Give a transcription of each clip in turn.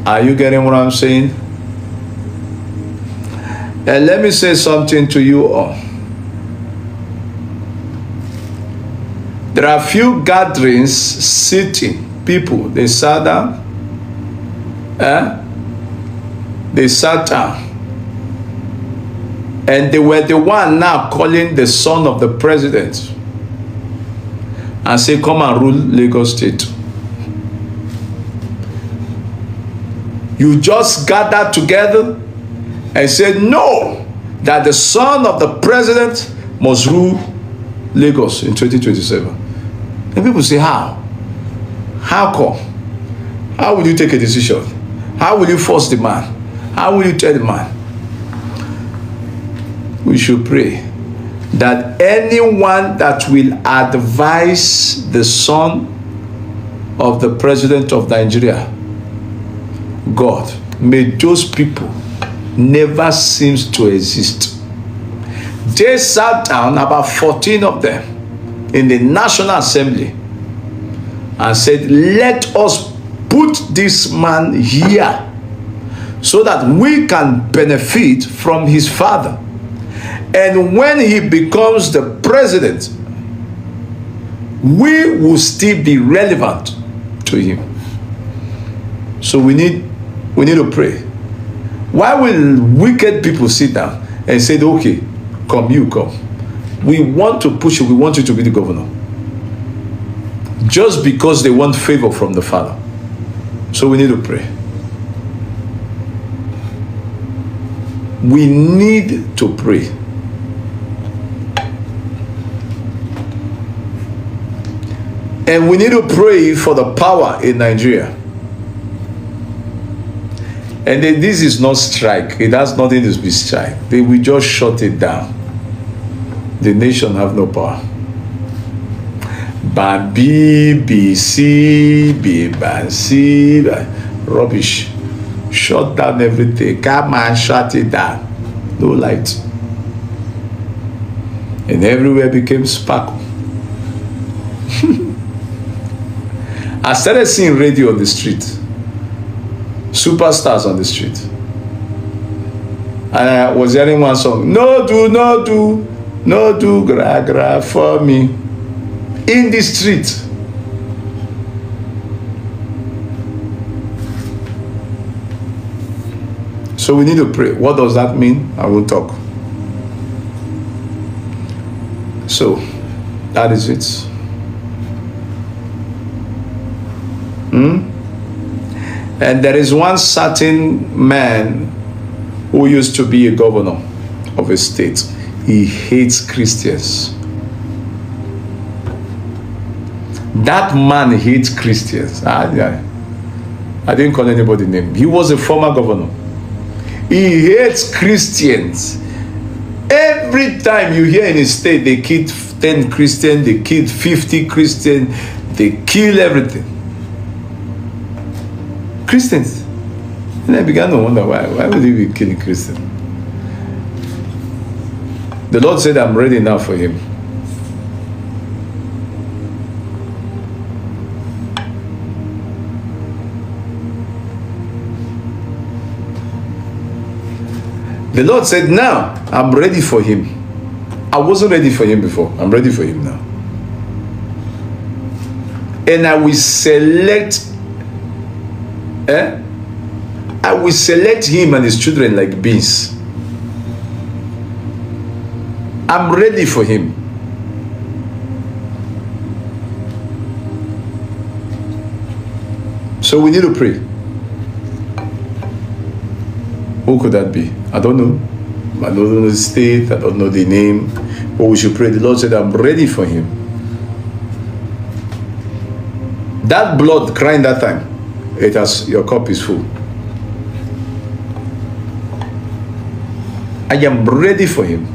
Are you getting what I'm saying? And let me say something to you all. There are few gatherings, sitting, people, they sat down. They sat down. And they were the one now calling the son of the president and say, come and rule Lagos State. You just gathered together and said, no, that the son of the president must rule Lagos in 2027. And people say, how? How come? How will you take a decision? How will you force the man? How will you tell the man? We should pray that anyone that will advise the son of the president of Nigeria, God, may those people never cease to exist. They sat down, about 14 of them, in the National Assembly and said, let us put this man here so that we can benefit from his father. And when he becomes the president, we will still be relevant to him. So we need to pray. Why will wicked people sit down and say, okay, come, you come. We want to push you, we want you to be the governor. Just because they want favor from the Father. So we need to pray. We need to pray. And we need to pray for the power in Nigeria. And then this is not strike. It has nothing to be strike. They will just shut it down. The nation have no power. Babi, BC, BC, rubbish. Shut down everything. Come and shut it down. No light. And everywhere became sparkle. I started seeing radio on the street. Superstars on the street. And I was hearing one song. No do, gra gra for me. In the street. So we need to pray. What does that mean? I will talk. So, that is it. And there is one certain man who used to be a governor of a state. He hates Christians. That man hates Christians. I didn't call anybody's name. He was a former governor. He hates Christians. Every time you hear in a state they killed 10 Christians, they killed 50 Christians, they kill everything. Christians. And I began to wonder why would he be killing Christians? The Lord said, I'm ready now for him. The Lord said, now I'm ready for him. I wasn't ready for him before. I'm ready for him now. And I will select him and his children like bees. I'm ready for him. So we need to pray. Who could that be? I don't know. I don't know the state. I don't know the name. But we should pray. The Lord said, I'm ready for him. That blood crying that time, your cup is full. I am ready for him.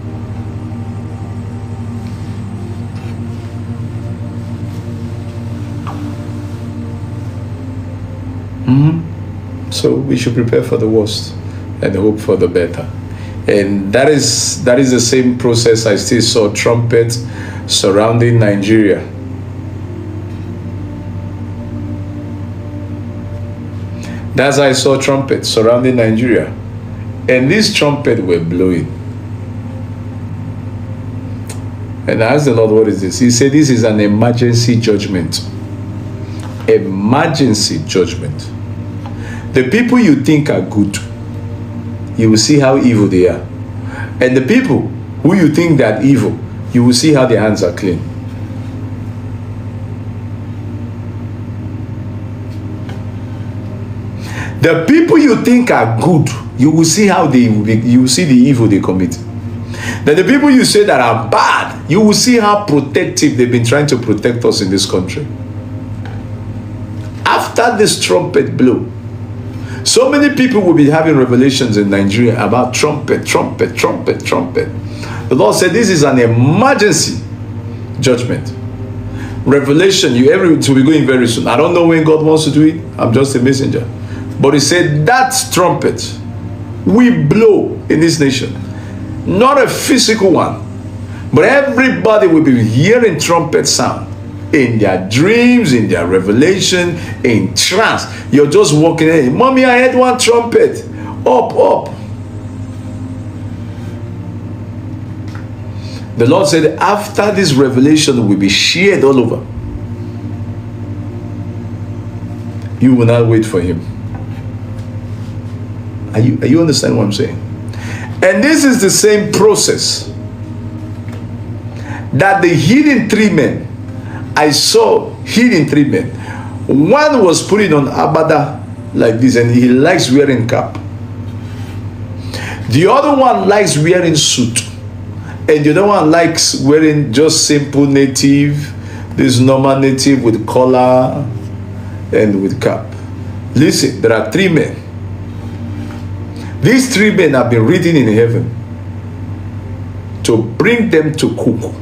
So we should prepare for the worst and hope for the better. And that is the same process I still saw trumpets surrounding Nigeria. That's how I saw trumpets surrounding Nigeria. And these trumpets were blowing. And I asked the Lord, what is this? He said, this is an emergency judgment. Emergency judgment. The people you think are good, you will see how evil they are. And the people who you think that are evil, you will see how their hands are clean. The people you think are good, you will see how you will see the evil they commit. Then the people you say that are bad, you will see how protective they've been trying to protect us in this country. After this trumpet blow, so many people will be having revelations in Nigeria about trumpet, trumpet, trumpet, trumpet. The Lord said this is an emergency judgment. Revelation, it will be going very soon. I don't know when God wants to do it. I'm just a messenger. But he said that trumpet we blow in this nation. Not a physical one, but everybody will be hearing trumpet sound in their dreams, in their revelation, in trance. You're just walking in. Mommy, I heard one trumpet. Up, up. The Lord said, after this revelation will be shared all over, you will not wait for him. Are you understand what I'm saying? And this is the same process that the hidden three men, I saw hidden three men. One was putting on abada like this, and he likes wearing cap. The other one likes wearing suit. And the other one likes wearing just simple native, this normal native with collar and with cap. Listen, there are three men. These three men have been written in heaven to bring them to cook.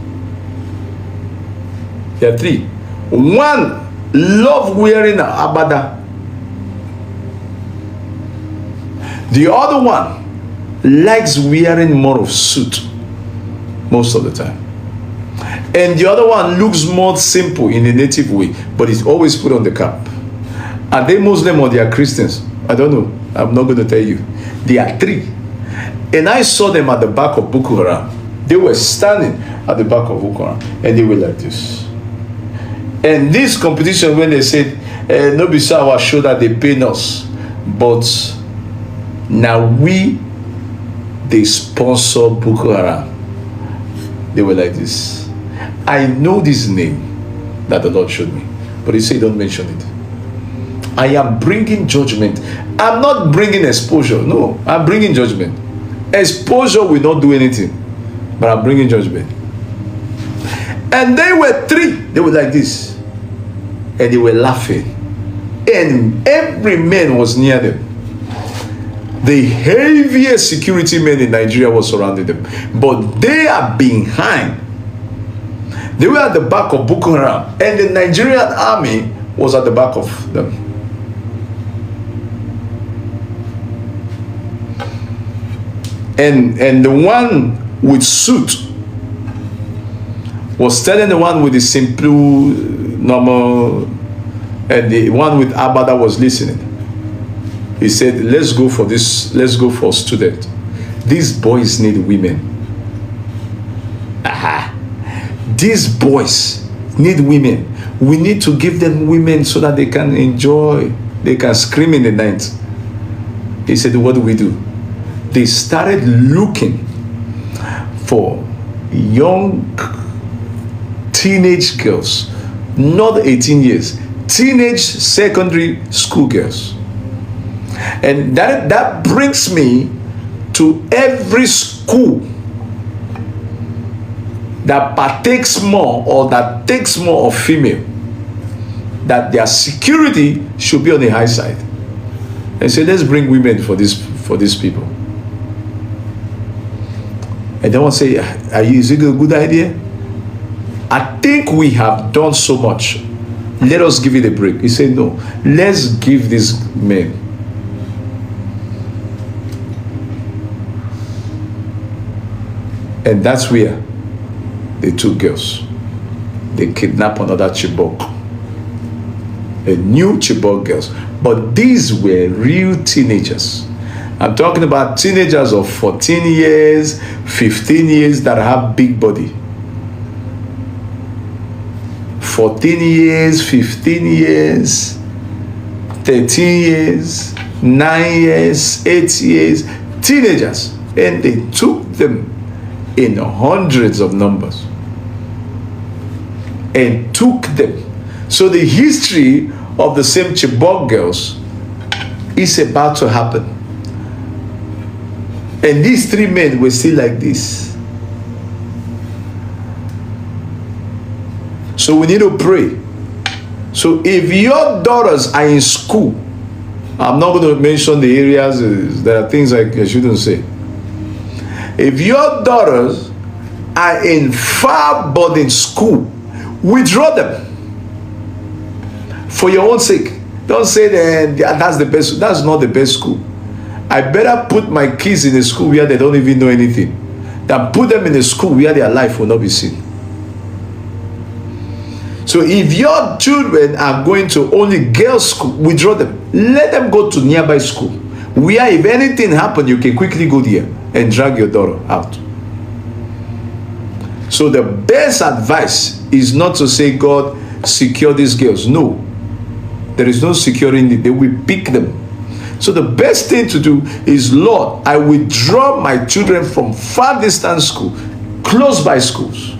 There are three. One loves wearing abada. The other one likes wearing more of suit most of the time. And the other one looks more simple in a native way, but he's always put on the cap. Are they Muslim or they are Christians? I don't know. I'm not going to tell you. They are three. And I saw them at the back of Boko Haram. They were standing at the back of Boko Haram, and they were like this. And this competition, when they said, no be so our shoulder, they pay us. But now they sponsor Boko Haram. They were like this. I know this name that the Lord showed me, but he said, don't mention it. I am bringing judgment. I'm not bringing exposure. No, I'm bringing judgment. Exposure will not do anything, but I'm bringing judgment. And they were three. They were like this. And they were laughing. And every man was near them. The heaviest security men in Nigeria was surrounding them. But they are behind. They were at the back of Boko Haram. And the Nigerian army was at the back of them. And the one with suit was telling the one with the simple, normal, and the one with abada was listening. He said, let's go for this, let's go for student. These boys need women. Aha. These boys need women. We need to give them women so that they can enjoy, they can scream in the night. He said, what do we do? They started looking for young teenage girls, not 18 years, teenage secondary school girls. And that brings me to every school that partakes more or that takes more of female, that their security should be on the high side. And say, let's bring women for these people. And they won't say, is it a good idea? I think we have done so much. Let us give it a break. He said, no, let's give these men. And that's where they took girls. They kidnapped another Chibok. new Chibok girls. But these were real teenagers. I'm talking about teenagers of 14 years, 15 years that have big body. 14 years, 15 years, 13 years, 9 years, 8 years, teenagers. And they took them in hundreds of numbers and took them. So the history of the same Chibok girls is about to happen. And these three men were still like this. So we need to pray. So if your daughters are in school, I'm not going to mention the areas, there are things I shouldn't say. If your daughters are in far boarding school, withdraw them for your own sake. Don't say that that's the best. That's not the best school. I better put my kids in a school where they don't even know anything than put them in a school where their life will not be seen. So if your children are going to only girls' school, withdraw them. Let them go to nearby school where if anything happens, you can quickly go there and drag your daughter out. So the best advice is not to say, God, secure these girls. No, there is no securing. They will pick them. So the best thing to do is, Lord, I withdraw my children from far distance school, close by schools.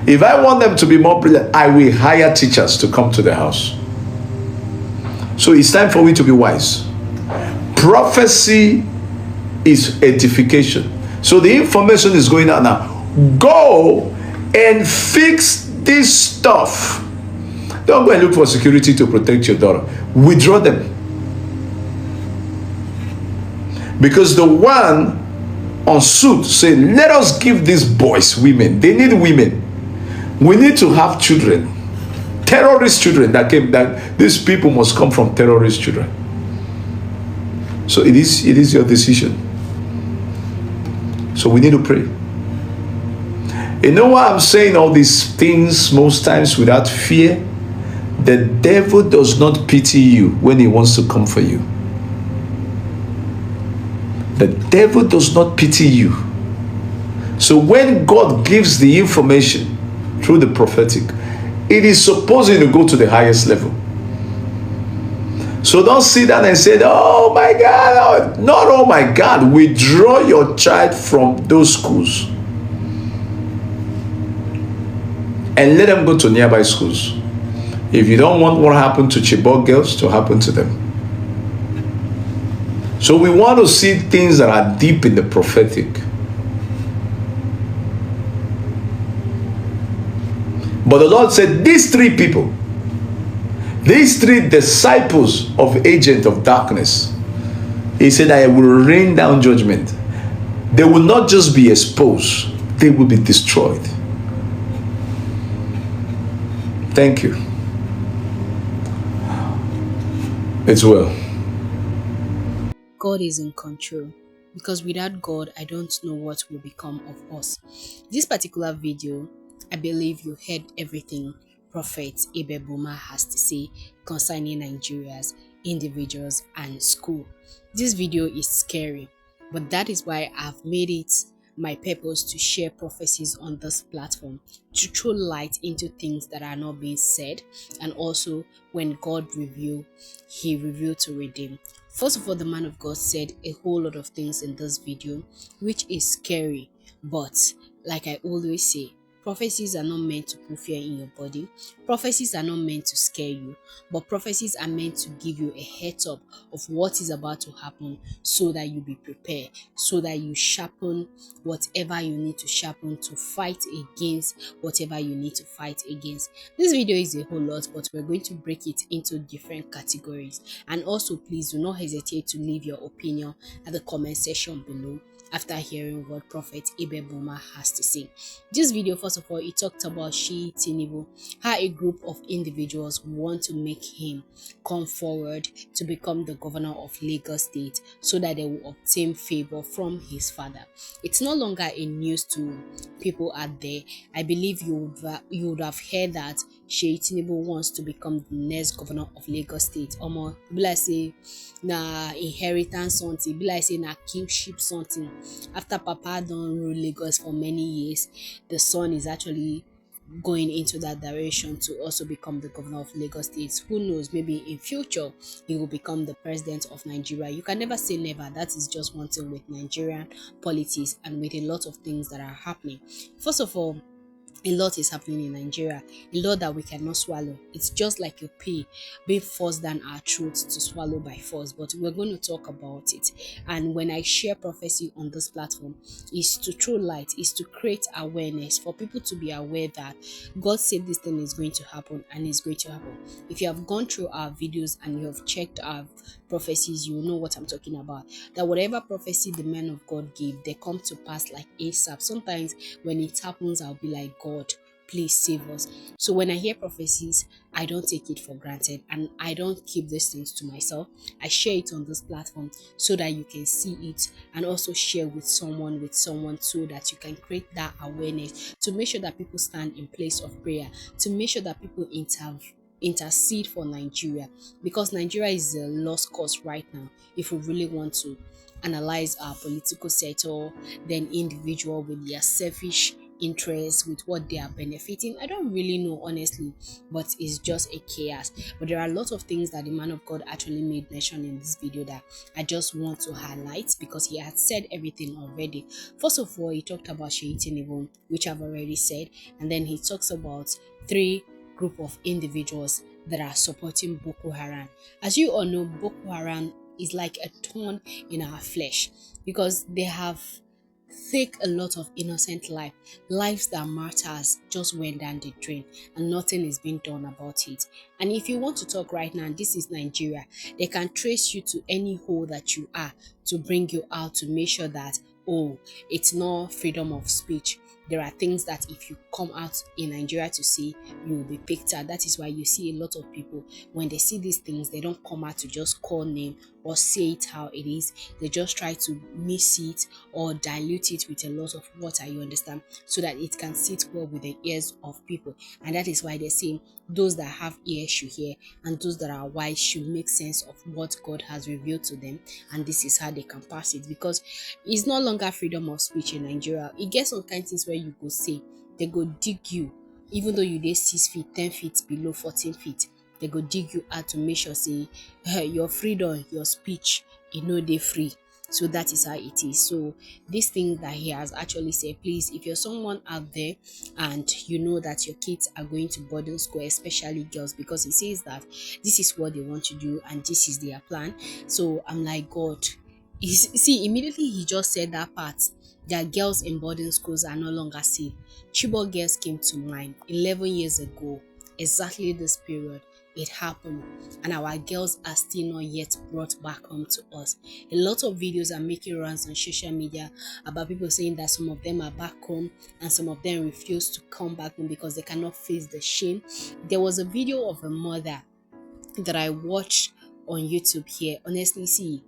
If I want them to be more brilliant, I will hire teachers to come to the house. So it's time for me to be wise. Prophecy is edification. So the information is going out now. Go and fix this stuff. Don't go and look for security to protect your daughter. Withdraw them. Because the one on suit said, let us give these boys women. They need women. We need to have children. Terrorist children that came, that these people must come from terrorist children. So it is your decision. So we need to pray. You know why I'm saying all these things most times without fear? The devil does not pity you when he wants to come for you. The devil does not pity you. So when God gives the information through the prophetic, it is supposed to go to the highest level. So don't sit down and say, oh my God, not oh my God. Withdraw your child from those schools and let them go to nearby schools. If you don't want what happened to Chibok girls to happen to them. So we want to see things that are deep in the prophetic. But the Lord said, these three people, these three disciples of agent of darkness, he said, I will rain down judgment. They will not just be exposed, they will be destroyed. Thank you. It's well. God is in control, because without God, I don't know what will become of us. This particular video, I believe you heard everything Prophet Abel Boma has to say concerning Nigerians, individuals, and school. This video is scary, but that is why I've made it my purpose to share prophecies on this platform, to throw light into things that are not being said, and also when God revealed, he revealed to redeem. First of all, the man of God said a whole lot of things in this video, which is scary, but like I always say, prophecies are not meant to put fear in your body. Prophecies are not meant to scare you, but prophecies are meant to give you a heads up of what is about to happen so that you be prepared, so that you sharpen whatever you need to sharpen to fight against whatever you need to fight against. This video is a whole lot, but we're going to break it into different categories. And also, please do not hesitate to leave your opinion at the comment section below after hearing what Prophet Abel Boma has to say. This video, first of all, it talked about Seyi Tinubu, how a group of individuals want to make him come forward to become the governor of Lagos State so that they will obtain favor from his father. It's no longer a news to people out there. I believe you would have heard that Seyi Tinubu wants to become the next governor of Lagos State. Be like say na inheritance something, be like say na kingship something. After Papa don rule Lagos for many years, the son is actually going into that direction to also become the governor of Lagos State. Who knows, maybe in future he will become the president of Nigeria. You can never say never. That is just one thing with Nigerian politics and with a lot of things that are happening. First of all, a lot is happening in Nigeria, a lot that we cannot swallow. It's just like a pea being forced down our throats to swallow by force, but we're going to talk about it. And when I share prophecy on this platform, is to throw light, is to create awareness for people to be aware that God said this thing is going to happen and it's going to happen. If you have gone through our videos and you have checked our prophecies, you will know what I'm talking about. That whatever prophecy the man of God gave, they come to pass like ASAP. Sometimes when it happens, I'll be like, God, please save us. So when I hear prophecies, I don't take it for granted and I don't keep these things to myself. I share it on this platform so that you can see it and also share with someone so that you can create that awareness, to make sure that people stand in place of prayer, to make sure that people intercede for Nigeria, because Nigeria is a lost cause right now. If we really want to analyze our political sector, then individual with their selfish interests, with what they are benefiting, I don't really know honestly, but it's just a chaos. But there are a lot of things that the man of God actually made mention in this video that I just want to highlight because he had said everything already. First of all, he talked about Seyi Tinubu, which I've already said, and then he talks about three group of individuals that are supporting Boko Haram. As you all know, Boko Haram is like a thorn in our flesh because they have take a lot of innocent lives that matters just went down the drain and nothing is being done about it. And if you want to talk right now, this is Nigeria, they can trace you to any hole that you are to bring you out, to make sure that, oh, it's not freedom of speech. There are things that if you come out in Nigeria to see, you will be picked at. That is why you see a lot of people, when they see these things, they don't come out to just call name or say it how it is. They just try to miss it or dilute it with a lot of water, you understand, so that it can sit well with the ears of people. And that is why they say those that have ears should hear and those that are wise should make sense of what God has revealed to them, and this is how they can pass it, because it's no longer freedom of speech in Nigeria. It gets some kind of things where you go say, they go dig you, even though you dey 6 feet, 10 feet below, 14 feet, they go dig you out to make sure say your freedom, your speech, no dey free. So that is how it is. So this thing that he has actually said, please, if you're someone out there and you know that your kids are going to boarding school, especially girls, because he says that this is what they want to do and this is their plan. So I'm like, God, see, immediately he just said that part, that girls in boarding schools are no longer safe. Chibok girls came to mind 11 years ago, exactly this period. It happened, and our girls are still not yet brought back home to us. A lot of videos are making rounds on social media about people saying that some of them are back home and some of them refuse to come back home because they cannot face the shame. There was a video of a mother that I watched on YouTube here. Honestly, see,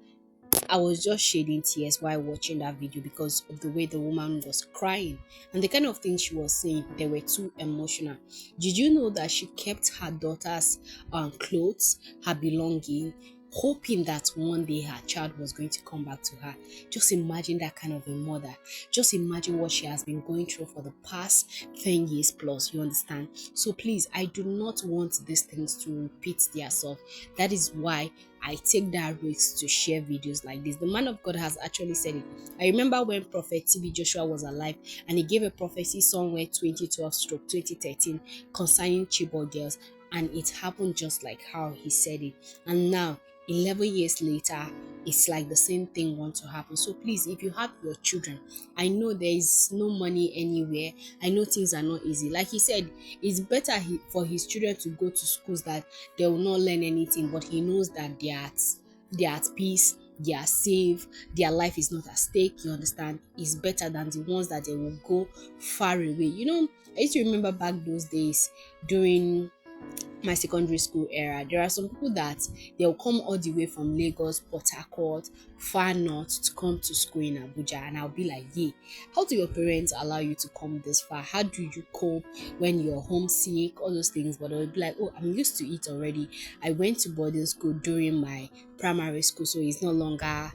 I was just shedding tears while watching that video because of the way the woman was crying and the kind of things she was saying. They were too emotional. Did you know that she kept her daughter's clothes, her belonging, hoping that one day her child was going to come back to her? Just imagine that kind of a mother. Just imagine what she has been going through for the past 10 years plus, you understand? So please, I do not want these things to repeat themselves. That is why I take that risk to share videos like this. The man of God has actually said it. I remember when Prophet TB Joshua was alive and he gave a prophecy somewhere 2012/2013 concerning Chibok girls, and it happened just like how he said it. And now 11 years later, it's like the same thing wants to happen. So please, if you have your children, I know there is no money anywhere. I know things are not easy. Like he said, it's better for his children to go to schools that they will not learn anything, but he knows that they are at peace, they are safe, their life is not at stake, you understand? It's better than the ones that they will go far away. You know, I used to remember back those days during my secondary school era, there are some people that they'll come all the way from Lagos, Port Harcourt, far north to come to school in Abuja, and I'll be like, yeah, how do your parents allow you to come this far? How do you cope when you're homesick? All those things. But I'll be like, oh, I'm used to it already. I went to boarding school during my primary school, so it's no longer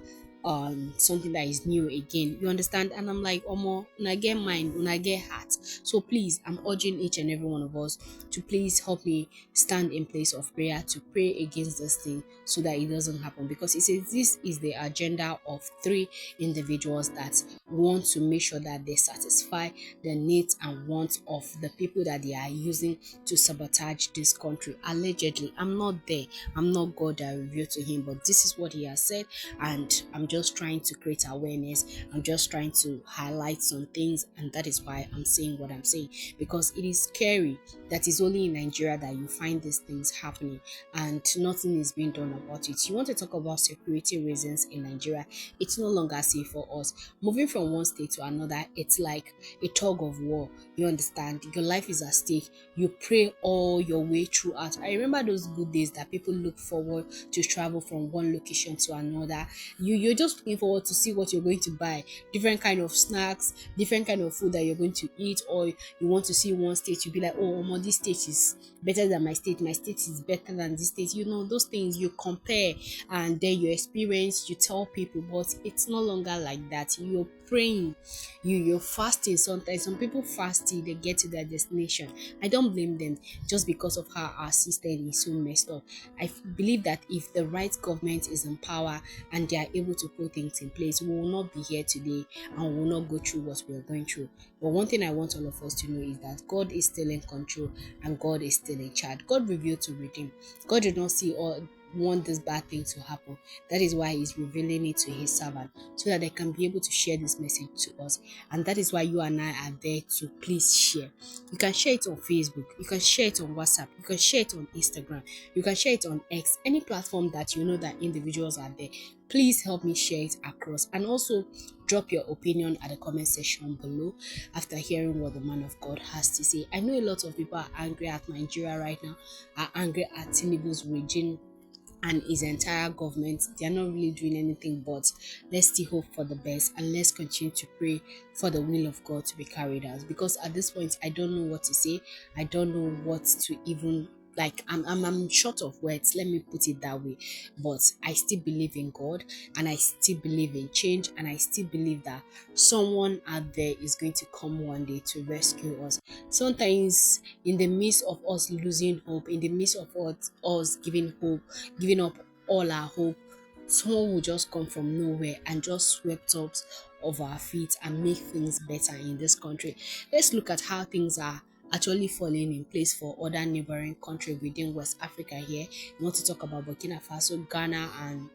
something that is new again, you understand. And I'm like, omo, una get mind, una get heart. So please, I'm urging each and every one of us to please help me stand in place of prayer to pray against this thing so that it doesn't happen, because it says this is the agenda of 3 individuals that want to make sure that they satisfy the needs and wants of the people that they are using to sabotage this country. Allegedly, I'm not there, I'm not God that revealed to him, but this is what he has said, and I'm just trying to create awareness. I'm just trying to highlight some things, and that is why I'm saying what I'm saying, because it is scary that it's only in Nigeria that you find these things happening and nothing is being done about it. You want to talk about security reasons in Nigeria, it's no longer safe for us. Moving from one state to another, it's like a tug of war. You understand? Your life is at stake. You pray all your way throughout. I remember those good days that people look forward to travel from one location to another. You're just looking forward to see what you're going to buy, different kind of snacks, different kind of food that you're going to eat, or you want to see one state, you'll be like, oh, this state is better than my state is better than this state. You know, those things you compare, and then you experience, you tell people. But it's no longer like that. You're praying, you're fasting. Sometimes some people fast till they get to their destination. I don't blame them, just because of how our system is so messed up. I believe that if the right government is in power and they are able to put things in place, we will not be here today and we will not go through what we are going through. But one thing I want all of us to know is that God is still in control and God is still in charge. God revealed to redeem. God did not see or want this bad thing to happen. That is why he's revealing it to his servant, so that they can be able to share this message to us. And that is why you and I are there to please share. You can share it on Facebook, you can share it on WhatsApp, you can share it on Instagram, you can share it on X, any platform that you know that individuals are there. Please help me share it across, and also drop your opinion at the comment section below after hearing what the man of God has to say. I know a lot of people are angry at Nigeria right now, are angry at Tinubu's regime and his entire government. They are not really doing anything, but let's still hope for the best, and let's continue to pray for the will of God to be carried out, because at this point I don't know what to say. I don't know what to even like. I'm short of words, let me put it that way. But I still believe in God, and I still believe in change, and I still believe that someone out there is going to come one day to rescue us. Sometimes in the midst of us losing hope, in the midst of us giving up all our hope, someone will just come from nowhere and just swept us off our feet and make things better in this country. Let's look at how things are actually falling in place for other neighboring countries within West Africa here. You want to talk about Burkina Faso, Ghana, and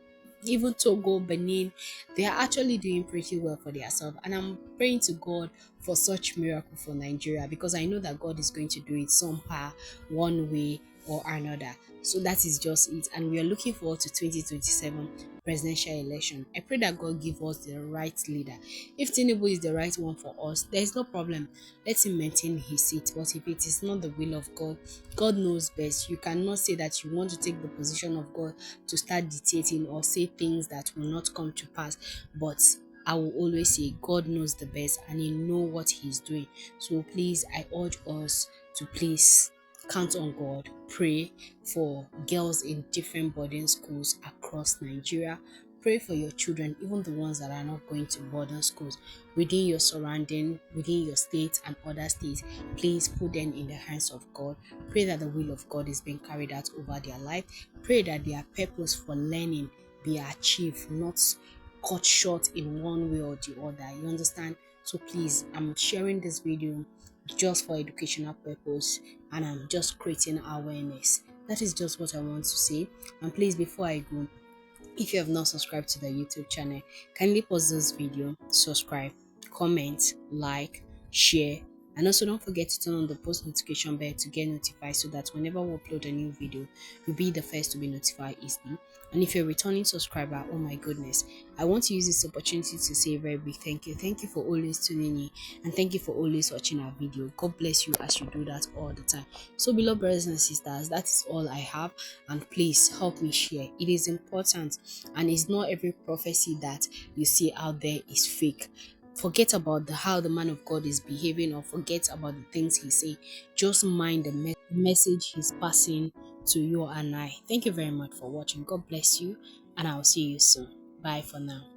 even Togo, Benin. They are actually doing pretty well for themselves, and I'm praying to God for such miracle for Nigeria, because I know that God is going to do it somehow, one way or another. So that is just it, and we are looking forward to 2027 presidential election. I pray that God give us the right leader. If Tinubu is the right one for us, there is no problem. Let him maintain his seat. But if it is not the will of God, God knows best. You cannot say that you want to take the position of God to start dictating or say things that will not come to pass. But I will always say God knows the best and he knows what he's doing. So please, I urge us to please count on God, pray for girls in different boarding schools across Nigeria. Pray for your children, even the ones that are not going to boarding schools, within your surrounding, within your state and other states. Please put them in the hands of God. Pray that the will of God is being carried out over their life. Pray that their purpose for learning be achieved, not cut short in one way or the other. You understand? So please, I'm sharing this video just for educational purpose, and I'm just creating awareness. That is just what I want to say. And please, before I go, if you have not subscribed to the YouTube channel, kindly pause this video, subscribe, comment, like, share, And also don't forget to turn on the post notification bell to get notified so that whenever we upload a new video, you'll be the first to be notified easily. And if you're a returning subscriber, oh my goodness, I want to use this opportunity to say a very big thank you. Thank you for always tuning in, and thank you for always watching our video. God bless you as you do that all the time. So beloved brothers and sisters, that is all I have, and please help me share. It is important, and it's not every prophecy that you see out there is fake. Forget about how the man of God is behaving, or forget about the things he say. Just mind the message he's passing to you and I. Thank you very much for watching. God bless you, and I'll see you soon. Bye for now.